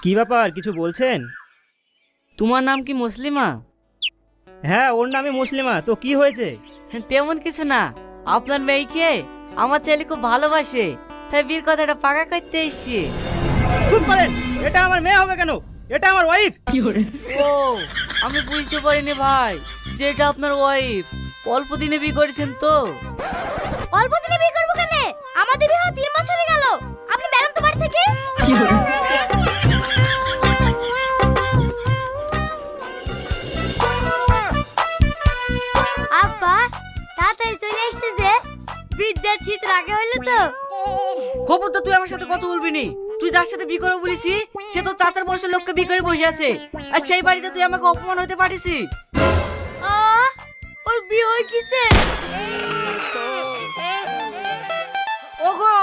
কি ব্যাপার, কিছু বলছেন? তোমার নাম কি মুসলিমা? হ্যাঁ, ওর নামে মুসলিমা। তো কি হয়েছে? তেমন কিছু না, আপনার মেয়েকে আমার ছেলে খুব ভালোবাসে, তাই বিয়ের কথাটা পাকা করতে এসছি। চুপ করেন। এটা আমার মেয়ে হবে কেন? এটা আমার ওয়াইফ। ও, আমি বুঝতে পারিনি ভাই যে এটা আপনার ওয়াইফ। অল্প দিনে বিয়ে করেছেন তো? অল্প দিনে বিয়ে করবো কেন? আমাদের বিয়ে 3 বছর হয়ে গেল। আপনি বেরোন তো বাড়ি থেকে। আব্বা তাড়াতাড়ি চলে আসছে যে, বিদ্যার চিত রাগে হইলো তো। খবর তো তুই আমার সাথে কথা বলবি নি। তুই যার সাথে বিয়ে করবো বলিস সে তো চাচার বয়সের লোককে বিয়ে করে বসে আছে, আর সেই বাড়িতে তুই আমাকে অপমান হতে পারিস। ওর বিয়ে হয়ে গেছে। ওগো,